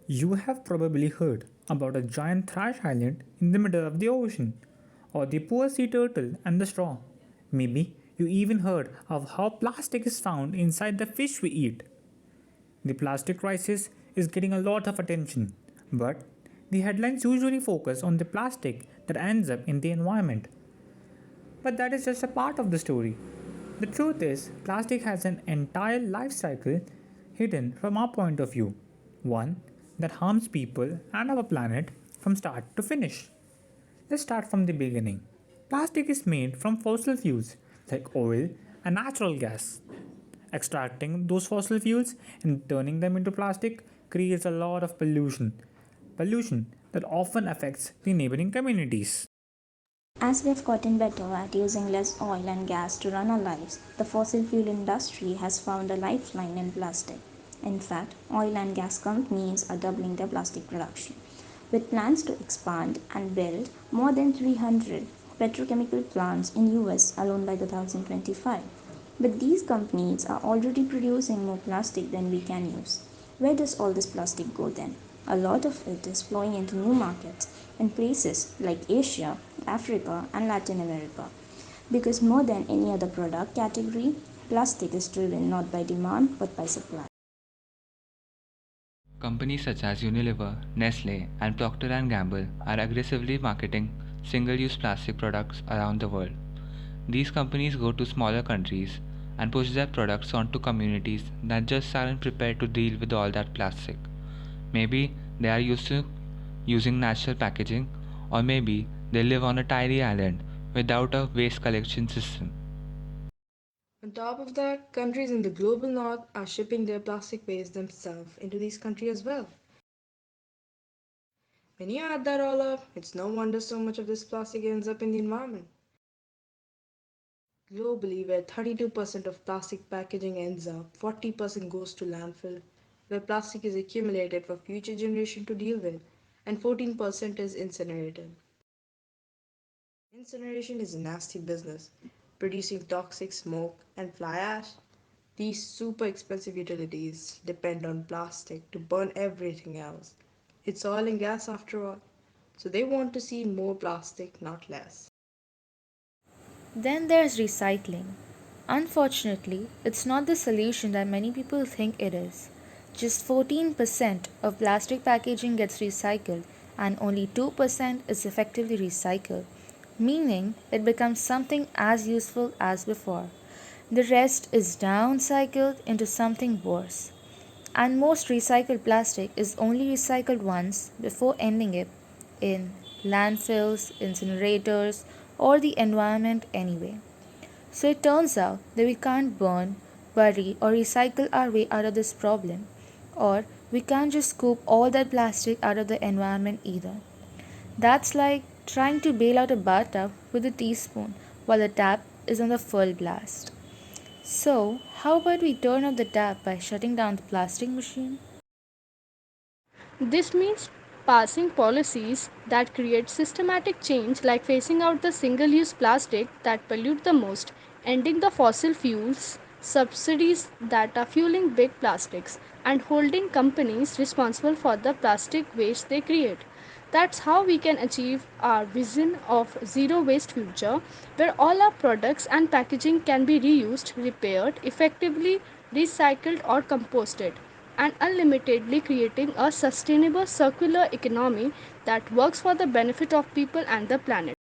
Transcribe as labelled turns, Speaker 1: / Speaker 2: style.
Speaker 1: You have probably heard about a giant trash island in the middle of the ocean, or the poor sea turtle and the straw. Maybe you even heard of how plastic is found inside the fish we eat. The plastic crisis is getting a lot of attention, but the headlines usually focus on the plastic that ends up in the environment. But that is just a part of the story. The truth is, plastic has an entire life cycle hidden from our point of view, one that harms people and our planet from start to finish. Let's start from the beginning. Plastic is made from fossil fuels like oil and natural gas. Extracting those fossil fuels and turning them into plastic creates a lot of pollution that often affects the neighboring communities.
Speaker 2: As we have gotten better at using less oil and gas to run our lives, the fossil fuel industry has found a lifeline in plastic. In fact, oil and gas companies are doubling their plastic production, with plans to expand and build more than 300 petrochemical plants in US alone by 2025. But these companies are already producing more plastic than we can use. Where does all this plastic go then? A lot of it is flowing into new markets in places like Asia, Africa, and Latin America. Because more than any other product category, plastic is driven not by demand but by supply.
Speaker 3: Companies such as Unilever, Nestle, and Procter and Gamble are aggressively marketing single-use plastic products around the world. These companies go to smaller countries and push their products onto communities that just aren't prepared to deal with all that plastic. Maybe they are used to using natural packaging, or maybe they live on a tiny island without a waste collection system.
Speaker 4: On top of that, countries in the global north are shipping their plastic waste themselves into these countries as well. When you add that all up, it's no wonder so much of this plastic ends up in the environment. Globally, where 32% of plastic packaging ends up, 40% goes to landfill, where plastic is accumulated for future generations to deal with, and 14% is incinerated. Incineration is a nasty business, producing toxic smoke and fly ash. These super expensive utilities depend on plastic to burn everything else. It's oil and gas after all, so they want to see more plastic, not less.
Speaker 5: Then there's recycling. Unfortunately, it's not the solution that many people think it is. Just 14% of plastic packaging gets recycled and only 2% is effectively recycled, meaning it becomes something as useful as before. The rest is downcycled into something worse. And most recycled plastic is only recycled once before ending up in landfills, incinerators, or the environment anyway. So it turns out that we can't burn, bury, or recycle our way out of this problem, or we can't just scoop all that plastic out of the environment either. That's like trying to bail out a bathtub with a teaspoon while the tap is on the full blast. So, how about we turn off the tap by shutting down the plastic machine?
Speaker 6: This means passing policies that create systematic change like phasing out the single use plastic that pollute the most, ending the fossil fuels subsidies that are fueling big plastics, and holding companies responsible for the plastic waste they create. That's how we can achieve our vision of zero waste future where all our products and packaging can be reused, repaired, effectively recycled or composted and unlimitedly creating a sustainable circular economy that works for the benefit of people and the planet.